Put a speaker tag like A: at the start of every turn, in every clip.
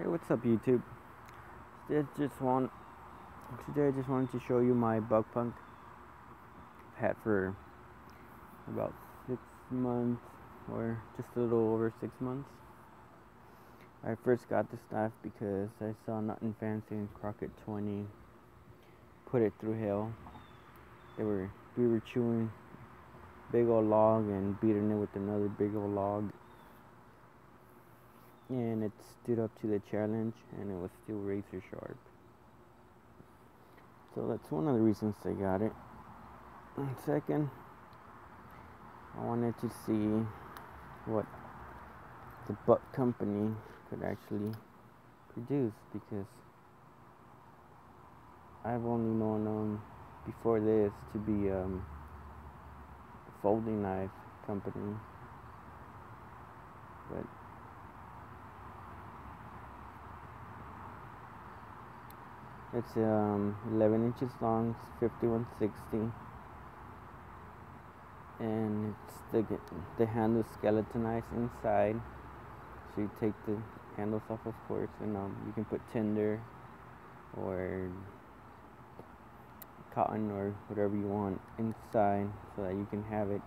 A: Hey, what's up, YouTube? Today I just wanted to show you my bug punk I've had for about 6 months, or just a little over 6 months. I first got this knife because I saw Nothing Fancy and Crockett 20 put it through hell. We were chewing big old log and beating it with another big old log, and it stood up to the challenge, and it was still razor sharp. So that's one of the reasons I got it. And second, I wanted to see what the butt company could actually produce, because I've only known before this to be a folding knife company, but it's 11 inches long, 5160, and it's the handle skeletonized inside. So you take the handles off, of course, and you can put tinder or cotton or whatever you want inside so that you can have it.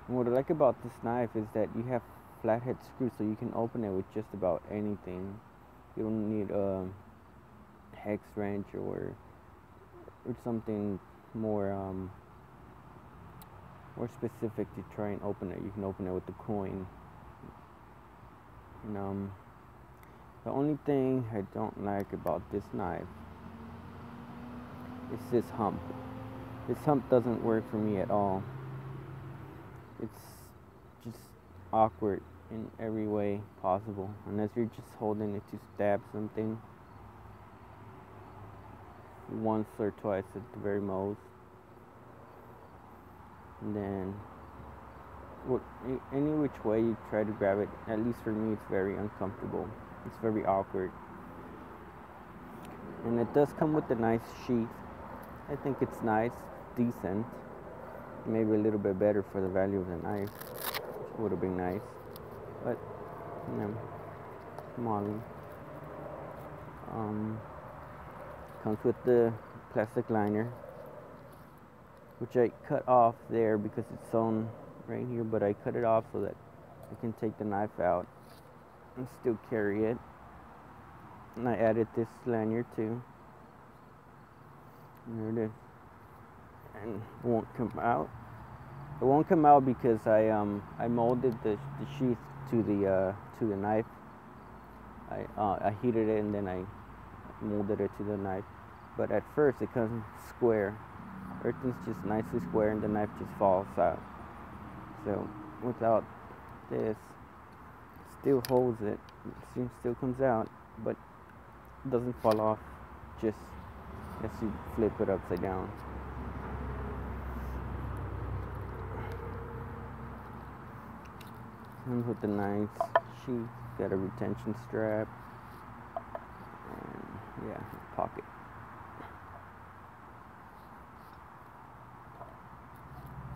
A: And what I like about this knife is that you have flathead screws, so you can open it with just about anything. You don't need a hex wrench or something more specific to try and open it. You can open it with the coin. And the only thing I don't like about this knife is this hump. This hump doesn't work for me at all. It's just awkward in every way possible, unless you're just holding it to stab something once or twice at the very most. And then any which way you try to grab it, at least for me, it's very uncomfortable. It's very awkward. And it does come with a nice sheath. I think it's nice, decent, maybe a little bit better for the value of the knife, which would have been nice, but Molly comes with the plastic liner, which I cut off there because it's sewn right here, but I cut it off so that I can take the knife out and still carry it. And I added this lanyard too. And there it is. And it won't come out. It won't come out because I molded the sheath to the knife. I heated it and then I molded it to the knife. But at first it comes square. Everything's just nicely square and the knife just falls out. So without this, it still holds it. It still comes out, but it doesn't fall off just as you flip it upside down. Comes with a nice sheath, got a retention strap, and yeah, pocket.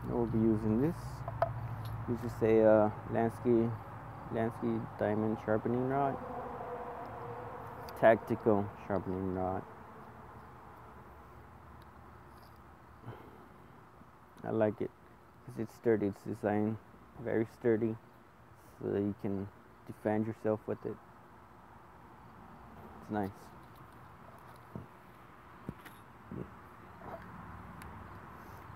A: We'll be using this. This is a Lansky diamond sharpening rod, tactical sharpening rod. I like it because it's sturdy. It's designed very sturdy so that you can defend yourself with it. It's nice.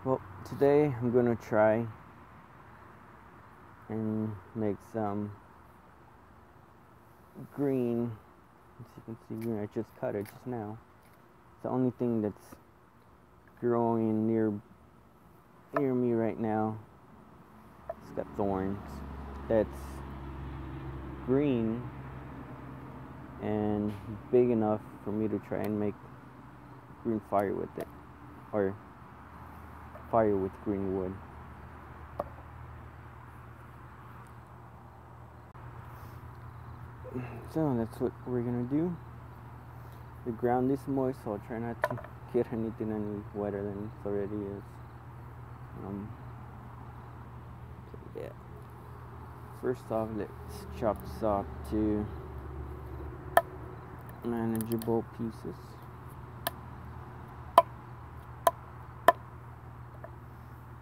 A: Well, today I'm gonna try and make some green. As you can see, green. I just cut it just now. It's the only thing that's growing near me right now. It's got thorns. That's green and big enough for me to try and make green fire with it, or fire with green wood. So that's what we're gonna do. The ground is moist, so I'll try not to get anything any wetter than it already is. So yeah. First off, let's chop this up to manageable pieces.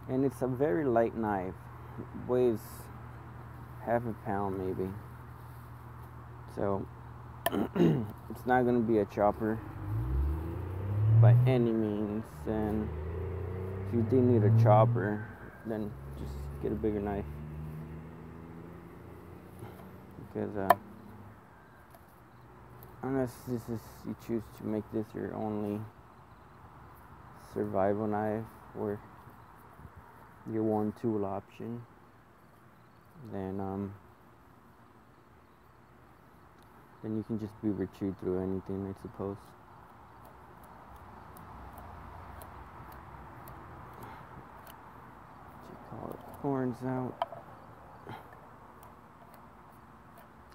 A: And it's a very light knife. It weighs half a pound maybe. So it's not going to be a chopper by any means. And if you do need a chopper, then just get a bigger knife. Because unless you choose to make this your only survival knife or your one tool option, then you can just be chewed through anything, I suppose. Call it horns out,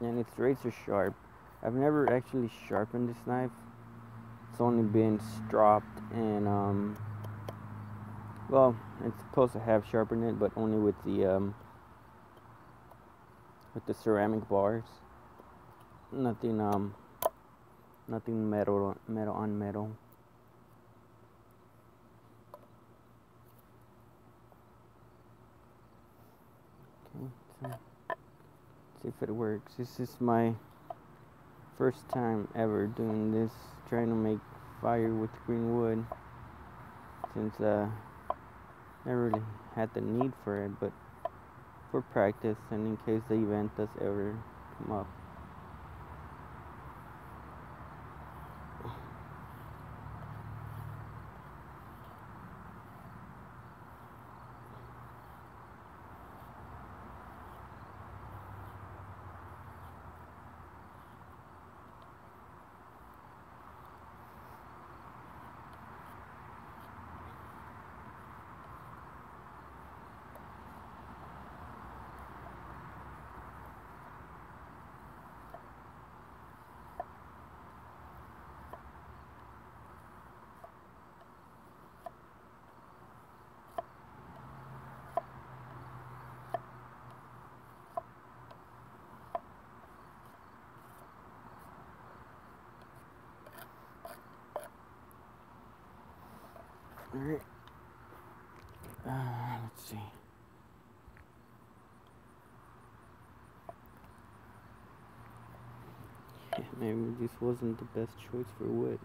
A: and it's razor sharp. I've never actually sharpened this knife. It's only been stropped and well, it's supposed to have sharpened it, but only with the ceramic bars. Nothing metal on metal. Okay, so let's see if it works. This is my first time ever doing this, trying to make fire with green wood, since never really had the need for it, but for practice and in case the event does ever come up. Alright, let's see. Maybe this wasn't the best choice for wood.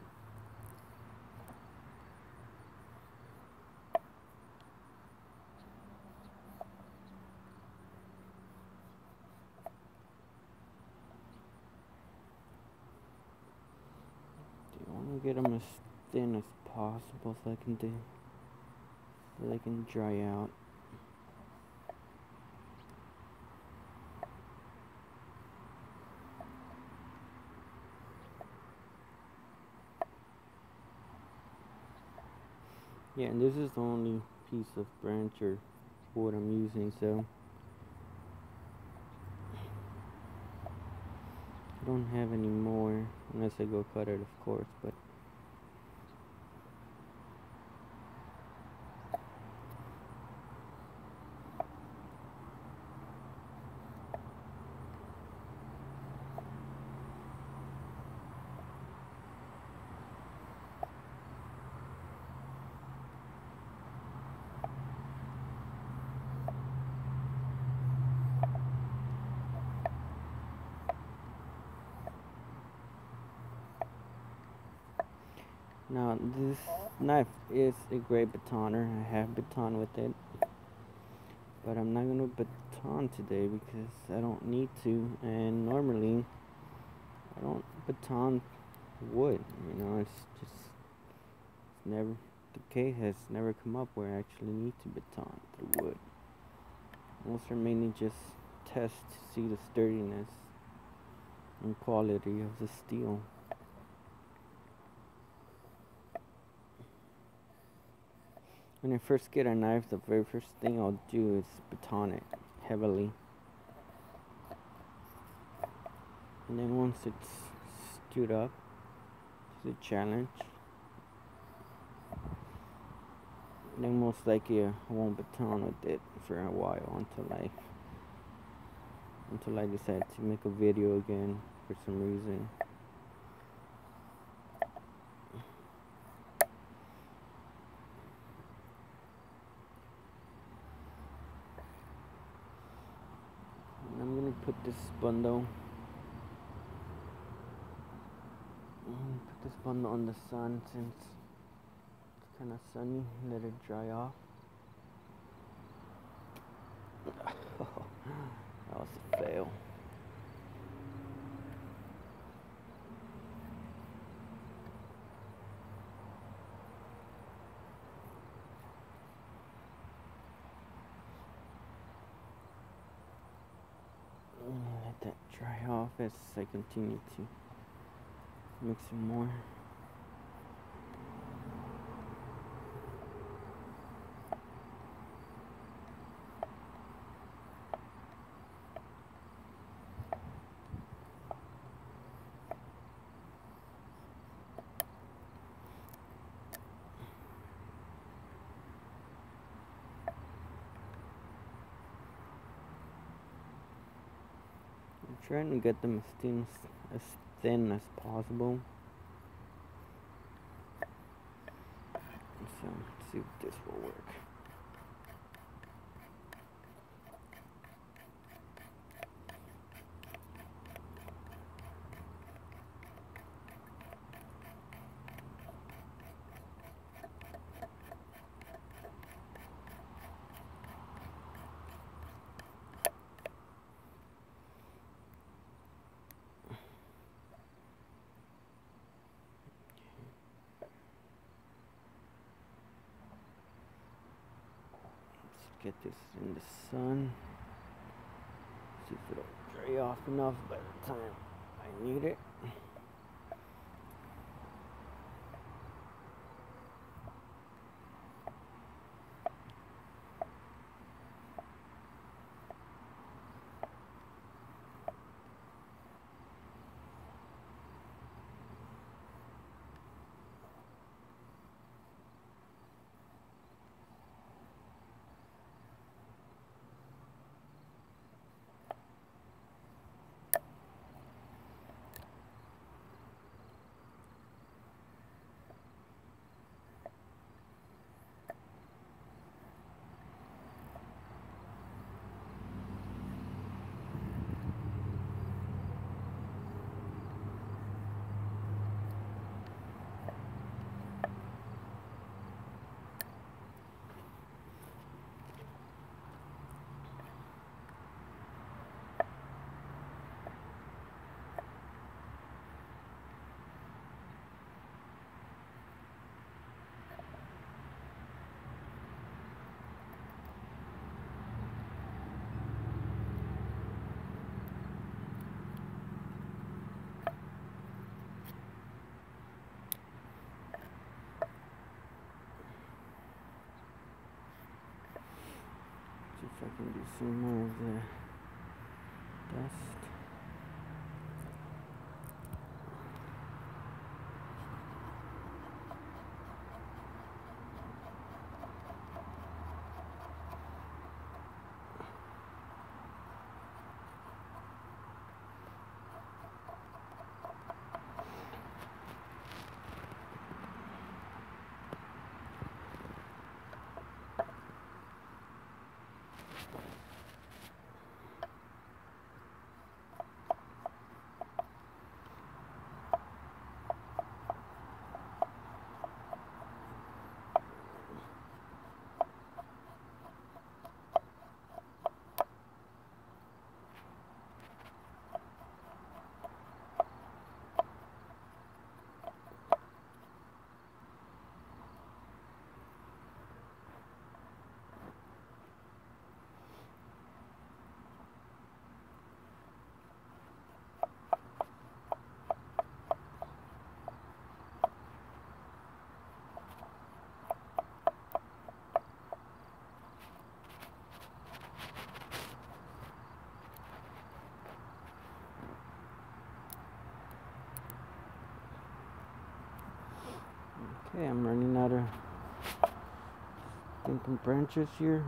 A: I want to get them as thin as possible so they can dry out. Yeah, and this is the only piece of branch or wood I'm using, so I don't have any more unless I go cut it, of course, but now this knife is a great batoner. I have baton with it, but I'm not gonna baton today because I don't need to, and normally I don't baton wood. You know, it's never, the case has never come up where I actually need to baton the wood. Most are mainly just test to see the sturdiness and quality of the steel. When I first get a knife, the very first thing I'll do is baton it heavily. And then once it's stood up to the challenge, then most likely I won't baton with it for a while until I decide to make a video again for some reason. this bundle. Put this bundle on the sun since it's kind of sunny. Let it dry off. That was a fail. Let that dry off as I continue to mix some more. I'm trying to get them as thin as possible. So let's see if this will work. Get this in the sun. See if it'll dry off enough by the time I need it. See if I can do some more of the dust. Okay, I'm running out of different branches here.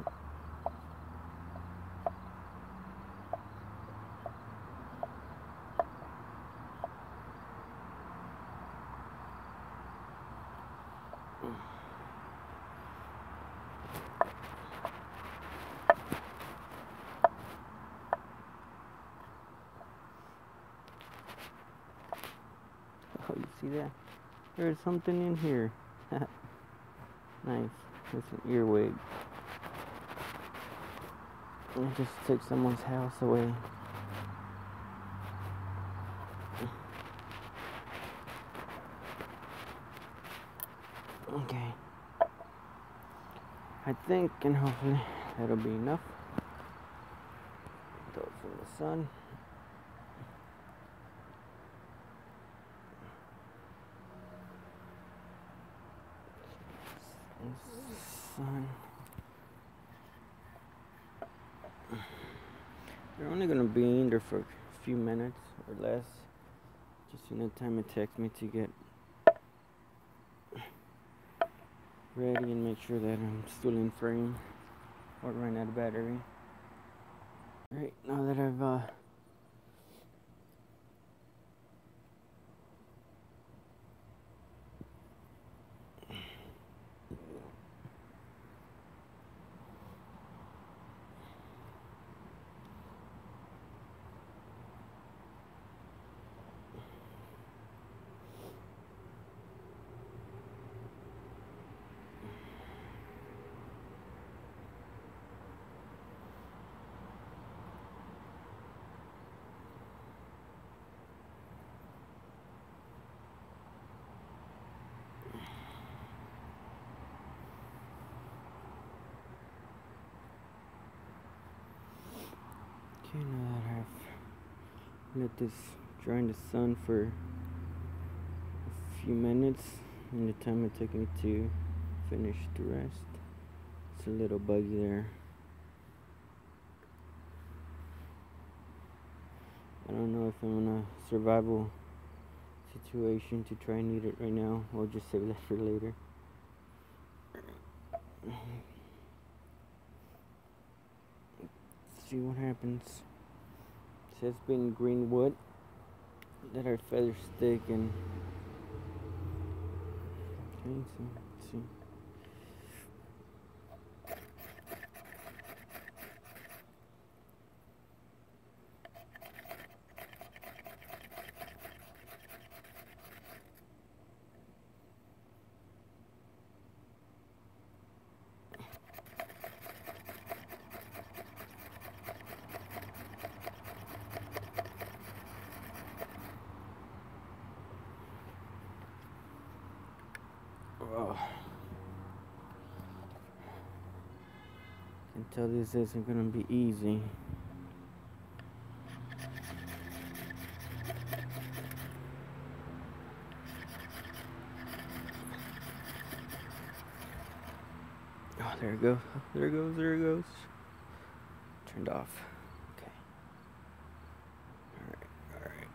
A: See that? There's something in here. Nice. It's an earwig. I just took someone's house away. Okay. I think, and hopefully that'll be enough. Throw it from the sun. Sun. They're only gonna be in there for a few minutes or less. Just enough time it takes me to get ready and make sure that I'm still in frame or run out of battery. Right, now that I've now that I've let this dry in the sun for a few minutes and the time it took me to finish the rest. It's a little buggy there. I don't know if I'm in a survival situation to try and eat it right now. I'll just save that for later. See what happens. It says being green wood, let our feathers stick and okay, so let's see. Oh. I can tell this isn't gonna be easy. Oh, there it goes. There it goes. There it goes. Turned off. Okay. All right.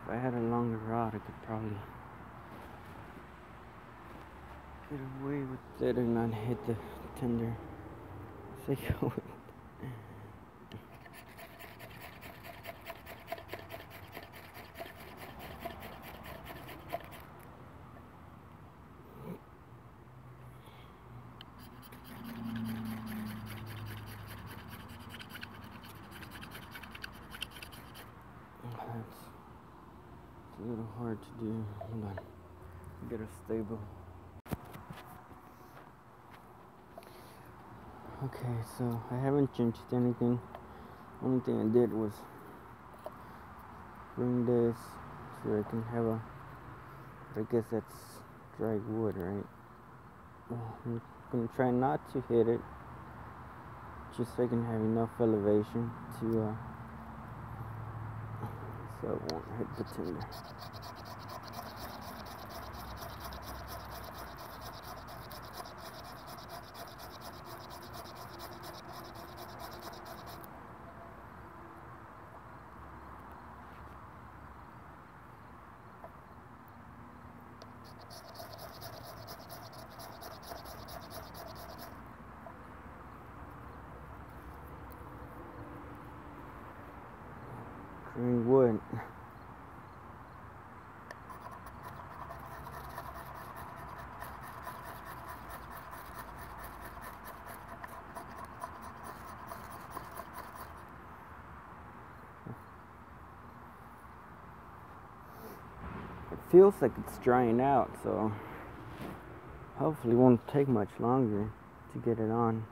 A: If I had a longer rod, I could probably get away with it and not hit the tender. Say go. It's a little hard to do. Hold on. Get it stable. Okay, so I haven't changed anything. Only thing I did was bring this so I can have a, I guess that's dry wood, right? I'm gonna try not to hit it, just so I can have enough elevation to so it won't hit the tinder. Green wood. feels like it's drying out, so hopefully it won't take much longer to get it on.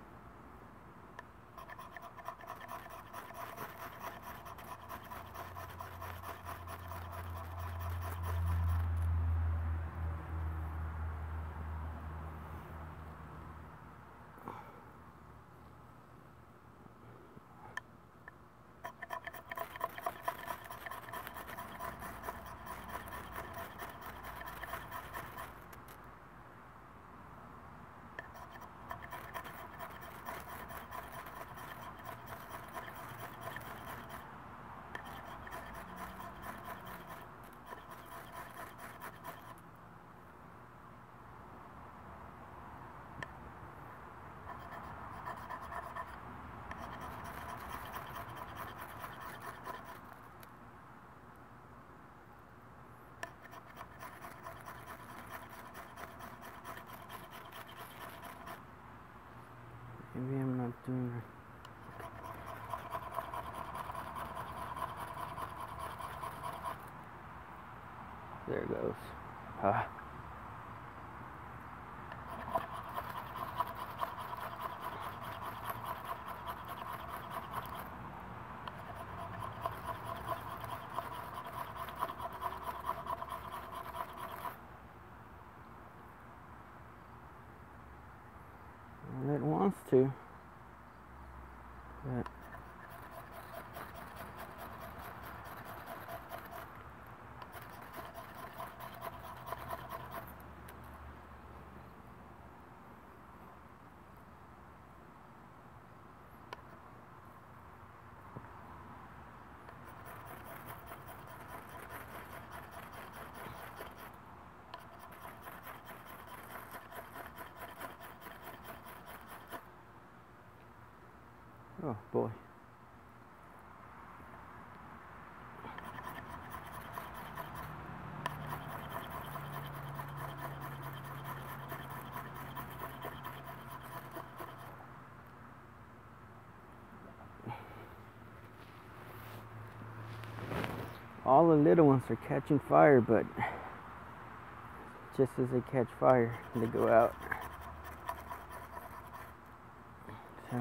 A: Maybe I'm not doing it. There it goes. Well, it wants to. But oh boy. All the little ones are catching fire, but just as they catch fire, they go out. So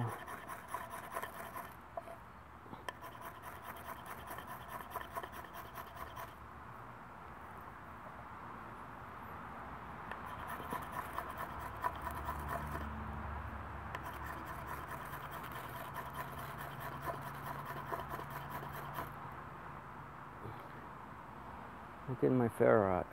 A: look at my ferrite.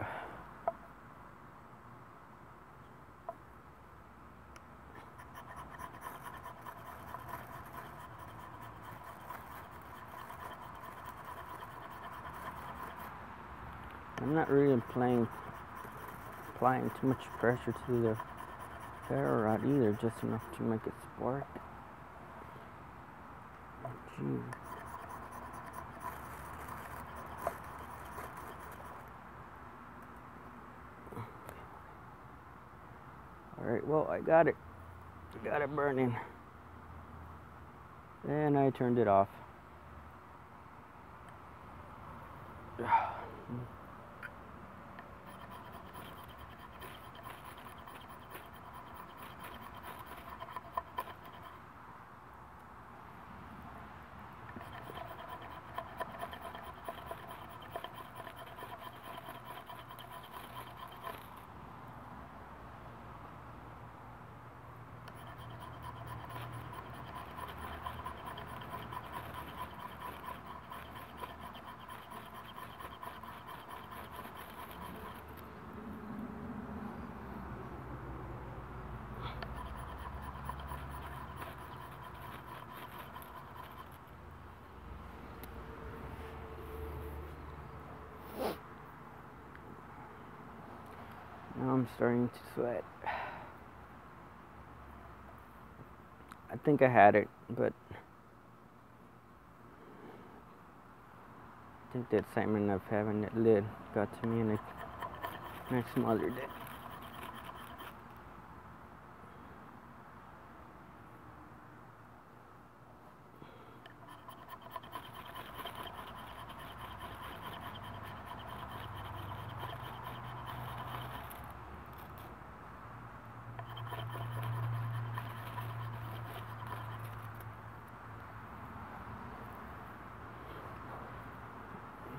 A: I'm not really applying too much pressure to the ferrite either, just enough to make it spark. Gee. Alright, well, I got it burning. And I turned it off. Now I'm starting to sweat. I think I had it, but I think the excitement of having that lid got to me and I smothered it.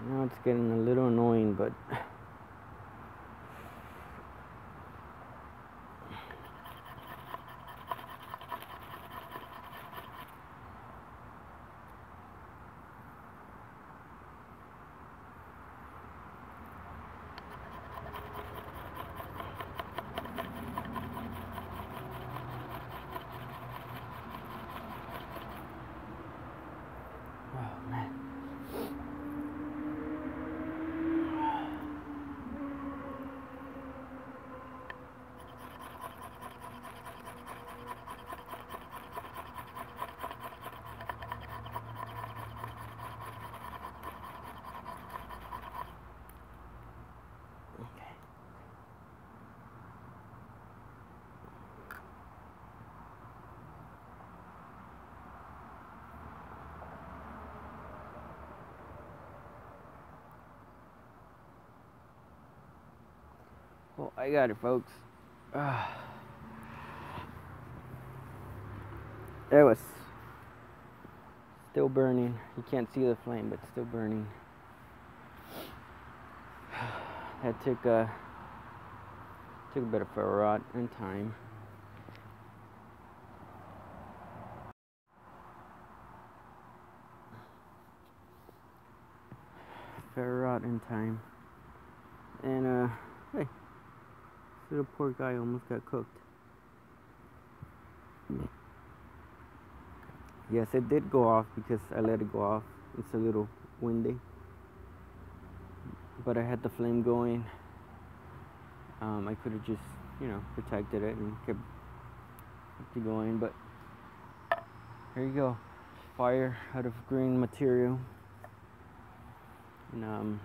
A: Now it's getting a little annoying, but oh man. Well, I got it, folks. It was still burning. You can't see the flame, but still burning. That took a bit of ferro rod and time. Ferro rod and time. And hey, this little poor guy almost got cooked. Yes, it did go off because I let it go off. It's a little windy, but I had the flame going. I could have just, protected it and kept it going, but here you go. Fire out of green material. And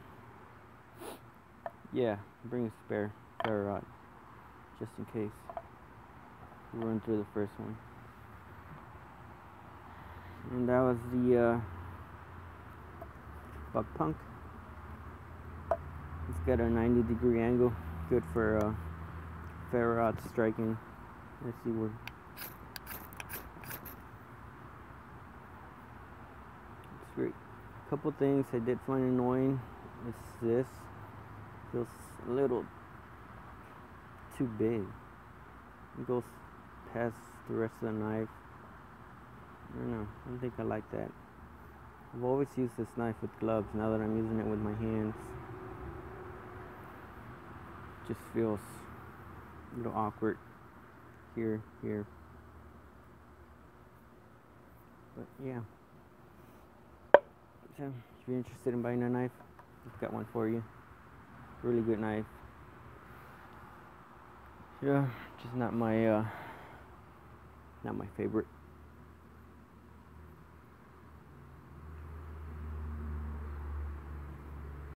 A: yeah, bring a spare ferro rod just in case we run through the first one. And that was the buck punk. It's got a 90-degree angle, good for ferro rod striking. Let's see where. It's great. A couple things I did find annoying is this. Feels a little too big. It goes past the rest of the knife. I don't know. I don't think I like that. I've always used this knife with gloves. Now that I'm using it with my hands, it just feels a little awkward here. But yeah. So if you're interested in buying a knife, I've got one for you. Really good knife. Yeah, just not my favorite.